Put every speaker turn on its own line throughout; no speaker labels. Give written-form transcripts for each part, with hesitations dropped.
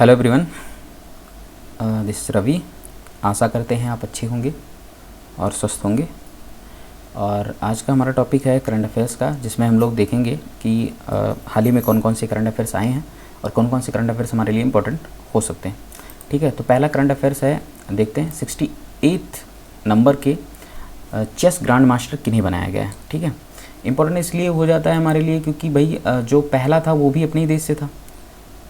Hello everyone, this Ravi. आशा करते हैं आप अच्छे होंगे और स्वस्थ होंगे। और आज का हमारा टॉपिक है करंट अफेयर्स का, जिसमें हम लोग देखेंगे कि हाल ही में कौन कौन से करंट अफेयर्स आए हैं और कौन कौन से करंट अफेयर्स हमारे लिए इम्पोर्टेंट हो सकते हैं। ठीक है, तो पहला करंट अफेयर्स है, देखते हैं 68 नंबर के चेस ग्रैंड मास्टर किन्हें बनाया गया है। ठीक है, इम्पोर्टेंट इसलिए हो जाता है हमारे लिए क्योंकि भाई जो पहला था वो भी अपने ही देश से था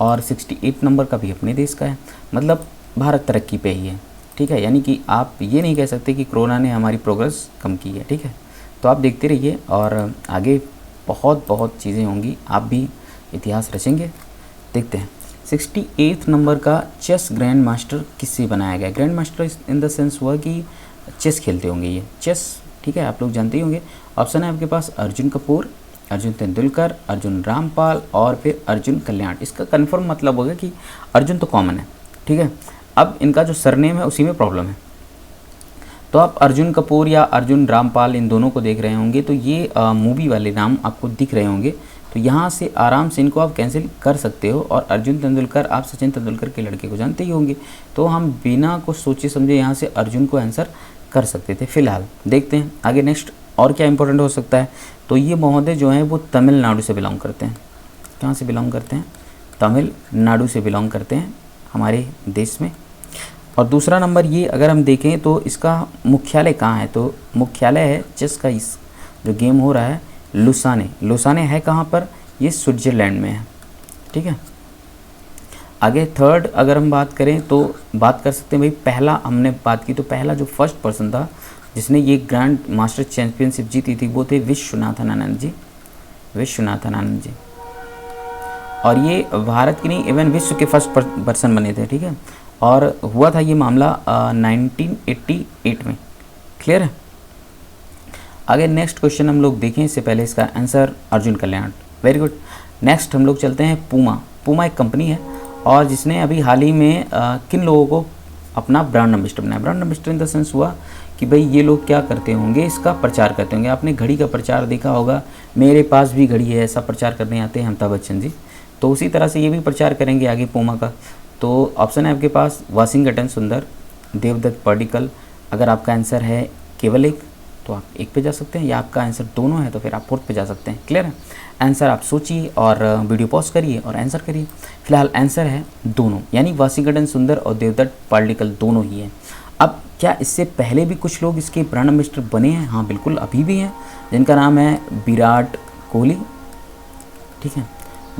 और 68 नंबर का भी अपने देश का है, मतलब भारत तरक्की पे ही है। ठीक है, यानी कि आप ये नहीं कह सकते कि कोरोना ने हमारी प्रोग्रेस कम की है। ठीक है, तो आप देखते रहिए और आगे बहुत बहुत चीज़ें होंगी, आप भी इतिहास रचेंगे। देखते हैं 68 नंबर का चेस ग्रैंड मास्टर किससे बनाया गया। Grand master in the sense हुआ कि चेस खेलते होंगे ये चेस। ठीक है, आप लोग जानते ही होंगे। ऑप्शन है आपके पास अर्जुन कपूर, अर्जुन तेंदुलकर, अर्जुन रामपाल और फिर अर्जुन कल्याण। इसका कंफर्म मतलब होगा कि अर्जुन तो कॉमन है। ठीक है, अब इनका जो सरनेम है उसी में प्रॉब्लम है। तो आप अर्जुन कपूर या अर्जुन रामपाल इन दोनों को देख रहे होंगे, तो ये मूवी वाले नाम आपको दिख रहे होंगे, तो यहाँ से आराम से इनको आप कैंसिल कर सकते हो। और अर्जुन तेंदुलकर, आप सचिन तेंदुलकर के लड़के को जानते ही होंगे, तो हम बिना कुछ सोचे समझे यहाँ से अर्जुन को आंसर कर सकते थे। फिलहाल देखते हैं आगे नेक्स्ट और क्या इंपॉर्टेंट हो सकता है। तो ये महोदय जो हैं वो तमिलनाडु से बिलोंग करते हैं। कहाँ से बिलोंग करते हैं? तमिलनाडु से बिलोंग करते हैं हमारे देश में। और दूसरा नंबर ये अगर हम देखें तो इसका मुख्यालय कहाँ है, तो मुख्यालय है चेस का इस जो गेम हो रहा है लुसाने। लुसाने है कहाँ पर? ये स्विट्ज़रलैंड में है। ठीक है, आगे थर्ड अगर हम बात करें तो बात कर सकते हैं भाई, पहला हमने बात की तो पहला जो फर्स्ट पर्सन था जिसने ये ग्रैंड मास्टर चैंपियनशिप जीती थी वो थे विश्वनाथन आनंद जी। विश्वनाथन आनंद जी, और ये भारत की नहीं इवन विश्व के फर्स्ट पर्सन बने थे। ठीक है, और हुआ था ये मामला 1988 में। क्लियर है? आगे नेक्स्ट क्वेश्चन हम लोग देखें इससे पहले इसका answer Arjun Kalyan. Very good. Next हम लोग चलते हैं पूमा। पूमा एक कंपनी है और जिसने अभी हाल ही में किन लोगों को अपना ब्रांड एम्बेसडर बनाया। Brand ambassador in the sense हुआ कि भाई ये लोग क्या करते होंगे, इसका प्रचार करते होंगे। आपने घड़ी का प्रचार देखा होगा, मेरे पास भी घड़ी है, ऐसा प्रचार करने आते हैं अमिताभ बच्चन जी, तो उसी तरह से ये भी प्रचार करेंगे आगे पूमा का। तो ऑप्शन है आपके पास वाशिंगटन सुंदर, देवदत्त पडिक्कल। अगर आपका आंसर है केवल एक तो आप एक पे जा सकते हैं, या आपका आंसर दोनों है तो फिर आप फोर्थ पे जा सकते हैं। क्लियर है? आंसर आप सोचिए और वीडियो पॉज करिए और आंसर करिए। फिलहाल आंसर है दोनों, यानी वाशिंगटन सुंदर और देवदत्त पडिक्कल दोनों ही हैं। अब क्या इससे पहले भी कुछ लोग इसके ब्रांड एम्बेसडर बने हैं? हाँ बिल्कुल, अभी भी हैं, जिनका नाम है विराट कोहली। ठीक है,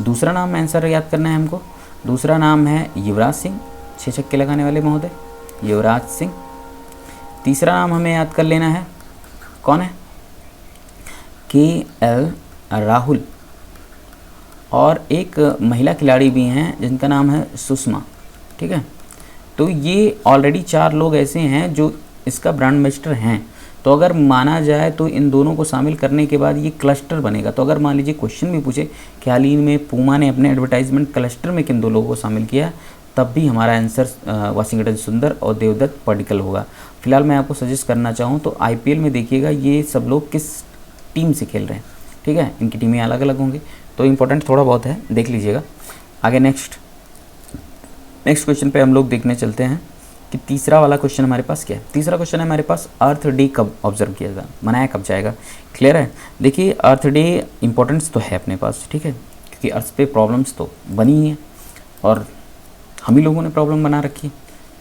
दूसरा नाम आंसर याद करना है हमको। दूसरा नाम है युवराज सिंह, 6 छक्के लगाने वाले महोदय युवराज सिंह। तीसरा नाम हमें याद कर लेना है, कौन है? KL राहुल। और एक महिला खिलाड़ी भी हैं जिनका नाम है सुषमा। ठीक है, तो ये ऑलरेडी 4 लोग ऐसे हैं जो इसका ब्रांड एम्बेसडर हैं। तो अगर माना जाए तो इन दोनों को शामिल करने के बाद ये क्लस्टर बनेगा। तो अगर मान लीजिए क्वेश्चन भी पूछे कि हाल ही में पूमा ने अपने एडवर्टाइजमेंट क्लस्टर में किन 2 लोगों को शामिल किया, तब भी हमारा आंसर वाशिंगटन सुंदर और देवदत्त पडिक्कल होगा। फिलहाल मैं आपको सजेस्ट करना चाहूँ तो IPL में देखिएगा ये सब लोग किस टीम से खेल रहे हैं। ठीक है, इनकी टीमें अलग अलग होंगी, तो इम्पोर्टेंट थोड़ा बहुत है, देख लीजिएगा। आगे नेक्स्ट क्वेश्चन पे हम लोग देखने चलते हैं कि तीसरा वाला क्वेश्चन हमारे पास क्या है। तीसरा क्वेश्चन है हमारे पास, अर्थ डे कब ऑब्जर्व किया जाएगा, मनाया कब जाएगा। क्लियर है? देखिए अर्थ डे इंपॉर्टेंस तो है अपने पास, ठीक है, क्योंकि अर्थ पे प्रॉब्लम्स तो बनी ही है और हम ही लोगों ने प्रॉब्लम बना रखी है।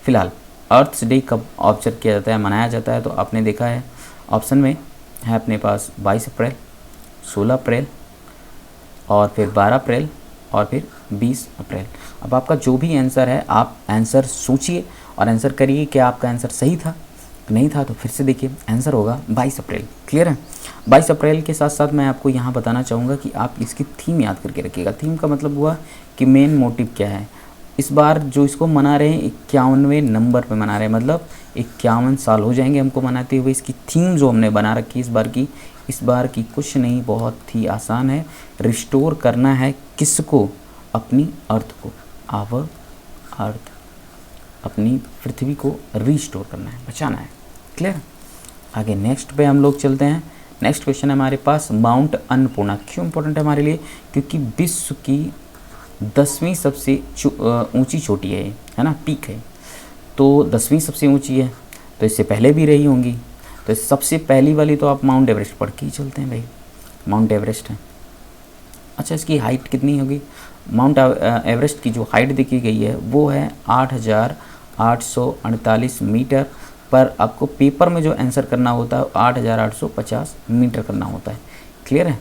फिलहाल अर्थ डे कब ऑब्जर्व किया जाता है, मनाया जाता है, तो आपने देखा है ऑप्शन में है अपने पास 22 अप्रैल, 16 अप्रैल और फिर 12 अप्रैल और फिर 20 अप्रैल। अब आपका जो भी आंसर है आप आंसर सोचिए और आंसर करिए कि आपका आंसर सही था नहीं था, तो फिर से देखिए आंसर होगा 22 अप्रैल। क्लियर है? 22 अप्रैल के साथ साथ मैं आपको यहाँ बताना चाहूँगा कि आप इसकी थीम याद करके रखिएगा। थीम का मतलब हुआ कि मेन मोटिव क्या है। इस बार जो इसको मना रहे हैं 51वें नंबर पे मना रहे हैं, मतलब 51 साल हो जाएंगे हमको मनाते हुए। इसकी थीम जो हमने बना रखी है इस बार की कुछ नहीं, बहुत ही आसान है। रिस्टोर करना है किसको? अपनी अर्थ को, आवर अर्थ, अपनी पृथ्वी को रिस्टोर करना है, बचाना है। क्लियर? आगे नेक्स्ट पे हम लोग चलते हैं। नेक्स्ट क्वेश्चन है हमारे पास, माउंट अन्नपूर्णा क्यों इंपॉर्टेंट है हमारे लिए? क्योंकि विश्व की 10वीं सबसे ऊंची चोटी है ना, पीक है। तो 10वीं सबसे ऊंची है, तो इससे पहले भी रही होंगी। तो सबसे पहली वाली तो आप माउंट एवरेस्ट पढ़ के ही चलते हैं भाई, माउंट एवरेस्ट है। अच्छा, इसकी हाइट कितनी होगी? माउंट एवरेस्ट की जो हाइट देखी गई है वो है 8,848 मीटर, पर आपको पेपर में जो आंसर करना होता है 8,850 मीटर करना होता है। क्लियर है?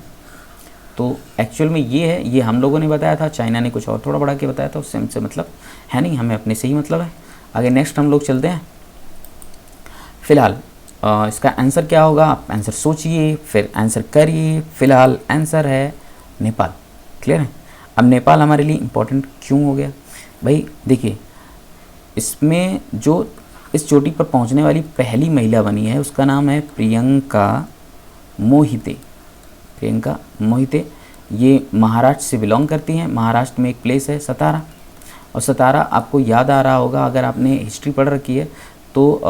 तो एक्चुअल में ये है, ये हम लोगों ने बताया था, चाइना ने कुछ और थोड़ा बढ़ा के बताया था, उससे हमसे मतलब है नहीं, हमें अपने से ही मतलब है। आगे नेक्स्ट हम लोग चलते हैं। फ़िलहाल इसका आंसर क्या होगा, आप आंसर सोचिए फिर आंसर करिए। फ़िलहाल आंसर है नेपाल। क्लियर है? अब नेपाल हमारे लिए इम्पोर्टेंट क्यों हो गया भाई? देखिए, इसमें जो इस चोटी पर पहुंचने वाली पहली महिला बनी है उसका नाम है प्रियंका मोहिते। प्रियंका मोहिते ये महाराष्ट्र से बिलोंग करती हैं। महाराष्ट्र में एक प्लेस है सतारा, और सतारा आपको याद आ रहा होगा अगर आपने हिस्ट्री पढ़ रखी है तो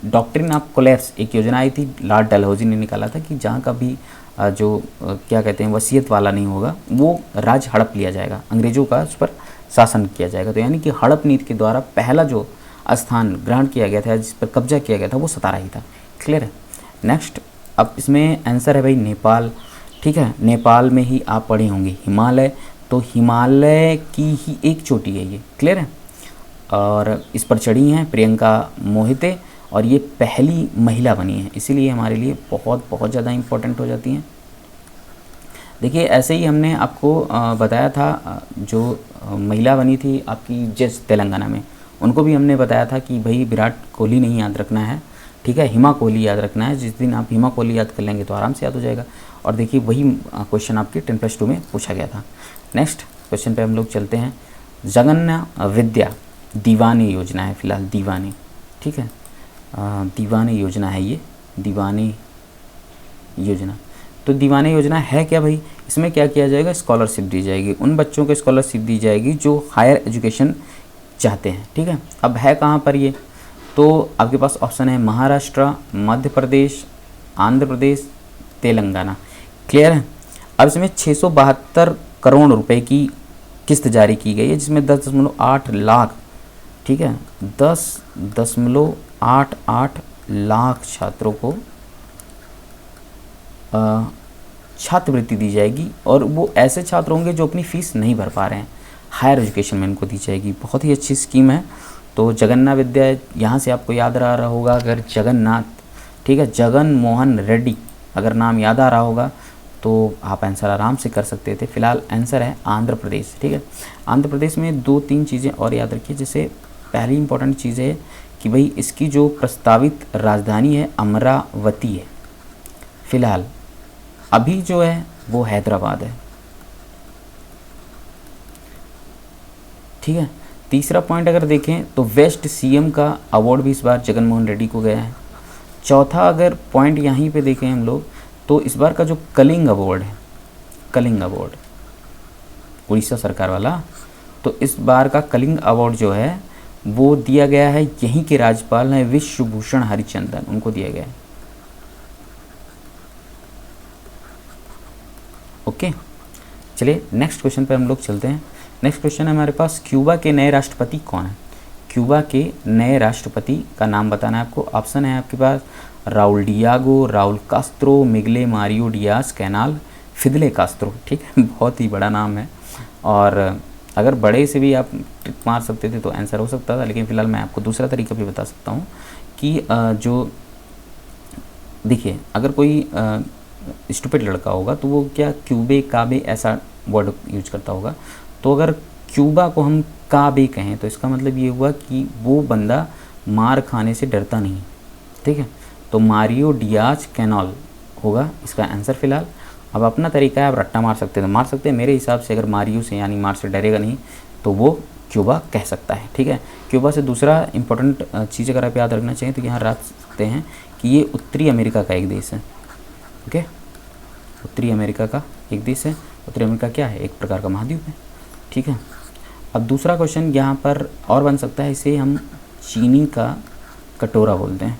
डॉक्ट्रिन ऑफ कोलैप्स एक योजना आई थी, लॉर्ड डलहौजी ने निकाला था कि जहाँ का भी क्या कहते हैं वसीयत वाला नहीं होगा वो राज हड़प लिया जाएगा, अंग्रेज़ों का उस पर शासन किया जाएगा। तो यानी कि हड़प नीति के द्वारा पहला जो स्थान ग्रहण किया गया था, जिस पर कब्जा किया गया था, वो सतारा ही था। क्लियर है? नेक्स्ट, अब इसमें आंसर है भाई नेपाल। ठीक है, नेपाल में ही आप पढ़े होंगे हिमालय, तो हिमालय की ही एक चोटी है ये। क्लियर है? और इस पर चढ़ी हैं प्रियंका मोहिते, और ये पहली महिला बनी है, इसीलिए हमारे लिए बहुत बहुत ज़्यादा इम्पोर्टेंट हो जाती हैं। देखिए, ऐसे ही हमने आपको बताया था जो महिला बनी थी आपकी जज तेलंगाना में, उनको भी हमने बताया था कि भाई विराट कोहली नहीं याद रखना है, ठीक है, हिमा कोहली याद रखना है। जिस दिन आप हिमा कोहली याद कर लेंगे तो आराम से याद हो जाएगा। और देखिए, वही क्वेश्चन आपके 10+2 में पूछा गया था। नेक्स्ट क्वेश्चन पे हम लोग चलते हैं। जगन्ना विद्या दीवानी योजना है, फिलहाल दीवानी, ठीक है, दीवानी योजना है ये, दीवानी योजना। तो दीवानी योजना है क्या भाई? इसमें क्या किया जाएगा, स्कॉलरशिप दी जाएगी, उन बच्चों को स्कॉलरशिप दी जाएगी जो हायर एजुकेशन चाहते हैं। ठीक है, अब है कहाँ पर ये? तो आपके पास ऑप्शन है महाराष्ट्र, मध्य प्रदेश, आंध्र प्रदेश, तेलंगाना। क्लियर है? अब इसमें 672 करोड़ रुपए की किस्त जारी की गई है, जिसमें 10.8 लाख, ठीक है, 10.88 लाख छात्रों को छात्रवृत्ति दी जाएगी, और वो ऐसे छात्र होंगे जो अपनी फ़ीस नहीं भर पा रहे हैं, हायर एजुकेशन में इनको दी जाएगी। बहुत ही अच्छी स्कीम है। तो जगन्नाथ विद्या, यहाँ से आपको याद आ रहा होगा अगर जगन्नाथ, ठीक है, जगन मोहन रेड्डी अगर नाम याद आ रहा होगा तो आप आंसर आराम से कर सकते थे। फिलहाल आंसर है आंध्र प्रदेश। ठीक है, आंध्र प्रदेश में 2-3 चीज़ें और याद रखिए। जैसे पहली इंपॉर्टेंट चीज़ है कि भाई इसकी जो प्रस्तावित राजधानी है अमरावती है। फिलहाल अभी जो है वो हैदराबाद है। ठीक है, तीसरा पॉइंट अगर देखें तो बेस्ट सीएम का अवार्ड भी इस बार जगन मोहन रेड्डी को गया है। चौथा अगर पॉइंट यहीं पे देखें हम लोग तो इस बार का जो कलिंग अवार्ड है, कलिंग अवार्ड उड़ीसा सरकार वाला, तो इस बार का कलिंग अवार्ड जो है वो दिया गया है यहीं के राज्यपाल हैं विश्वभूषण हरिचंदन, उनको दिया गया है। ओके, चलिए नेक्स्ट क्वेश्चन पे हम लोग चलते हैं। नेक्स्ट क्वेश्चन है हमारे पास, क्यूबा के नए राष्ट्रपति कौन है? क्यूबा के नए राष्ट्रपति का नाम बताना है आपको। ऑप्शन है आपके पास Raul Diego, Raul Castro, Miguel Mario Diaz Canel, Fidel Castro. ठीक है, बहुत ही बड़ा नाम है, और अगर बड़े से भी आप ट्रिक मार सकते थे तो आंसर हो सकता था, लेकिन फ़िलहाल मैं आपको दूसरा तरीका भी बता सकता हूँ कि जो देखिए, अगर कोई स्टूपिड लड़का होगा तो वो क्या क्यूबे काबे ऐसा वर्ड यूज करता होगा। तो अगर क्यूबा को हम काबे कहें तो इसका मतलब ये हुआ कि वो बंदा मार खाने से डरता नहीं। ठीक है, तो मारियो डियाज कैनाल होगा इसका आंसर। फिलहाल अब अपना तरीका है, आप रट्टा मार सकते हैं तो मार सकते हैं। मेरे हिसाब से अगर मारियो से यानी मार से डरेगा नहीं तो वो क्यूबा कह सकता है। ठीक है, क्यूबा से दूसरा इंपॉर्टेंट चीज़ अगर आप याद रखना चाहिए तो यहाँ रख सकते हैं कि ये उत्तरी अमेरिका का एक देश है। ओके, उत्तरी अमेरिका का एक देश है। उत्तरी अमेरिका क्या है? एक प्रकार का महाद्वीप है। ठीक है, अब दूसरा क्वेश्चन यहाँ पर और बन सकता है, इसे हम चीनी का कटोरा बोलते हैं।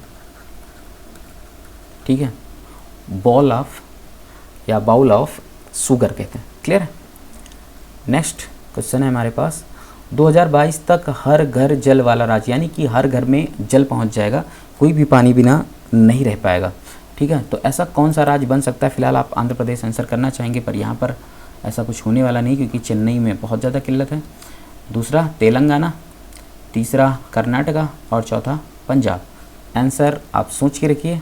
ठीक है, बॉल ऑफ या बाउल ऑफ शुगर कहते हैं। क्लियर है? नेक्स्ट क्वेश्चन है हमारे पास 2022 तक हर घर जल वाला राज्य, यानी कि हर घर में जल पहुंच जाएगा, कोई भी पानी बिना नहीं रह पाएगा। ठीक है, तो ऐसा कौन सा राज्य बन सकता है? फिलहाल आप आंध्र प्रदेश आंसर करना चाहेंगे, पर यहाँ पर ऐसा कुछ होने वाला नहीं, क्योंकि चेन्नई में बहुत ज़्यादा किल्लत है। दूसरा तेलंगाना, तीसरा कर्नाटका और चौथा पंजाब। आंसर आप सोच के रखिए,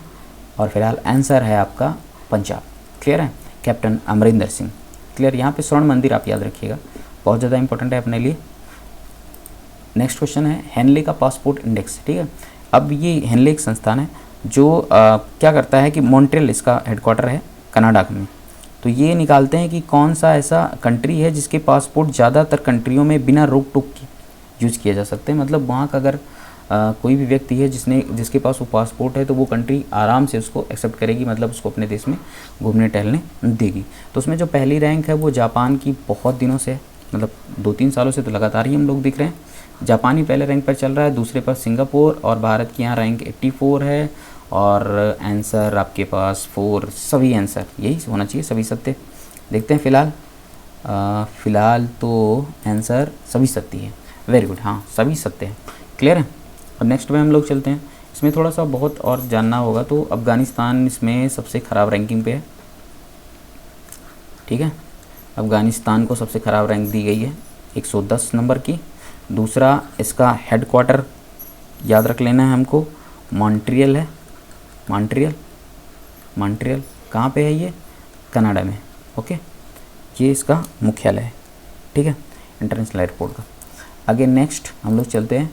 और फिलहाल आंसर है आपका पंजाब। क्लियर है? कैप्टन अमरिंदर सिंह। क्लियर? यहाँ पे स्वर्ण मंदिर आप याद रखिएगा, बहुत ज़्यादा इंपॉर्टेंट है अपने लिए। नेक्स्ट क्वेश्चन है हेनले का पासपोर्ट इंडेक्स। ठीक है, अब ये हेनले एक संस्थान है जो क्या करता है कि मॉन्ट्रियल इसका हेडक्वार्टर है कनाडा में। तो ये निकालते हैं कि कौन सा ऐसा कंट्री है जिसके पासपोर्ट ज़्यादातर कंट्रियों में बिना रोक टोक के यूज़ किए जा सकते हैं। मतलब वहाँ का अगर कोई भी व्यक्ति है जिसके पास वो पासपोर्ट है, तो वो कंट्री आराम से उसको एक्सेप्ट करेगी, मतलब उसको अपने देश में घूमने टहलने देगी। तो उसमें जो पहली रैंक है वो जापान की बहुत दिनों से, मतलब 2-3 सालों से तो लगातार ही हम लोग दिख रहे हैं, जापानी पहले रैंक पर चल रहा है, दूसरे पर सिंगापुर, और भारत की यहाँ रैंक 84 है। और आंसर आपके पास 4, सभी आंसर यही होना चाहिए, सभी सत्य। देखते हैं फ़िलहाल तो आंसर सभी सत्य है। वेरी गुड, हाँ सभी सत्य है। क्लियर है? और नेक्स्ट में हम लोग चलते हैं, इसमें थोड़ा सा बहुत और जानना होगा। तो अफ़गानिस्तान इसमें सबसे ख़राब रैंकिंग पे है। ठीक है, अफ़गानिस्तान को सबसे ख़राब रैंक दी गई है 110 नंबर की। दूसरा इसका हेडक्वार्टर याद रख लेना है हमको, मॉन्ट्रियल है। मॉन्ट्रियल कहाँ पे है? ये कनाडा में। ओके, ये इसका मुख्यालय है। ठीक है, इंटरनेशनल एयरपोर्ट का। आगे नेक्स्ट हम लोग चलते हैं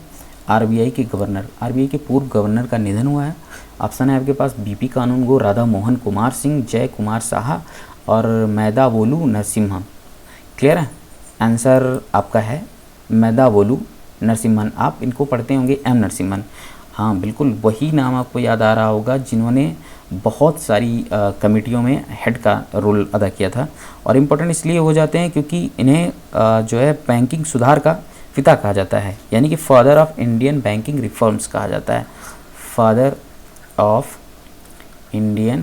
आरबीआई के गवर्नर। आरबीआई के पूर्व गवर्नर का निधन हुआ है। ऑप्शन है आपके पास बीपी कानूनगो, राधा मोहन कुमार सिंह, जय कुमार साहा और मेदावोलू नरसिम्हन। क्लियर है? आंसर आपका है मेदावोलू नरसिम्हन। आप इनको पढ़ते होंगे एम नरसिम्हन। हाँ बिल्कुल, वही नाम आपको याद आ रहा होगा जिन्होंने बहुत सारी कमेटियों में हेड का रोल अदा किया था। और इम्पोर्टेंट इसलिए हो जाते हैं क्योंकि इन्हें जो है बैंकिंग सुधार का पिता कहा जाता है, यानी कि father of Indian banking reforms कहा जाता है। Father of Indian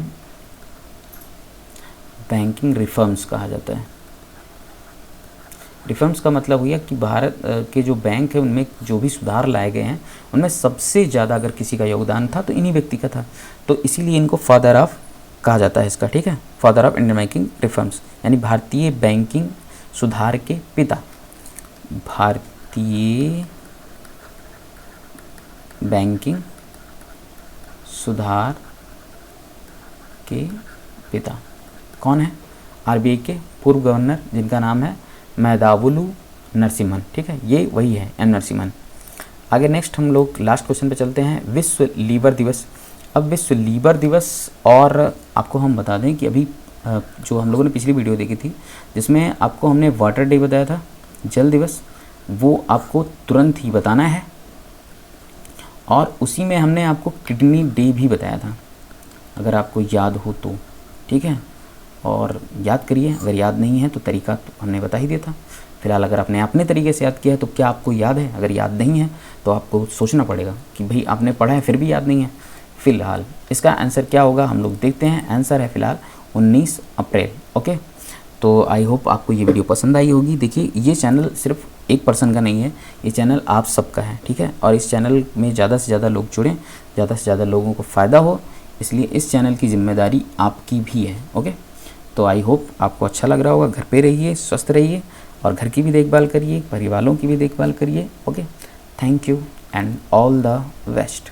banking reforms कहा जाता है। रिफॉर्म्स का मतलब हुआ कि भारत के जो बैंक है उनमें जो भी सुधार लाए गए हैं उनमें सबसे ज़्यादा अगर किसी का योगदान था तो इन्हीं व्यक्ति का था, तो इसीलिए इनको फादर ऑफ कहा जाता है इसका। ठीक है, father of Indian banking reforms, यानी भारतीय बैंकिंग सुधार के पिता। भारतीय बैंकिंग सुधार के पिता कौन है? आरबीआई के पूर्व गवर्नर जिनका नाम है मेदावोलू नरसिम्हन। ठीक है, ये वही है एम नरसिम्हन। आगे नेक्स्ट हम लोग लास्ट क्वेश्चन पे चलते हैं, विश्व लीवर दिवस। अब विश्व लीवर दिवस, और आपको हम बता दें कि अभी जो हम लोगों ने पिछली वीडियो देखी थी जिसमें आपको हमने वाटर डे बताया था, जल दिवस, वो आपको तुरंत ही बताना है। और उसी में हमने आपको किडनी डे भी बताया था, अगर आपको याद हो तो। ठीक है, और याद करिए, अगर याद नहीं है तो तरीका तो हमने बता ही दिया था। फिलहाल अगर आपने अपने तरीके से याद किया है तो क्या आपको याद है? अगर याद नहीं है तो आपको सोचना पड़ेगा कि भाई आपने पढ़ा है फिर भी याद नहीं है। फ़िलहाल इसका आंसर क्या होगा हम लोग देखते हैं। आंसर है फ़िलहाल 19 अप्रैल। ओके, तो आई होप आपको ये वीडियो पसंद आई होगी। देखिए, ये चैनल सिर्फ एक पर्सन का नहीं है, ये चैनल आप सबका है। ठीक है, और इस चैनल में ज़्यादा से ज़्यादा लोग जुड़ें, ज़्यादा से ज़्यादा लोगों को फ़ायदा हो, इसलिए इस चैनल की जिम्मेदारी आपकी भी है। ओके, तो आई होप आपको अच्छा लग रहा होगा। घर पे रहिए, स्वस्थ रहिए, और घर की भी देखभाल करिए, परिवारों की भी देखभाल करिए। Okay, thank you and all the best.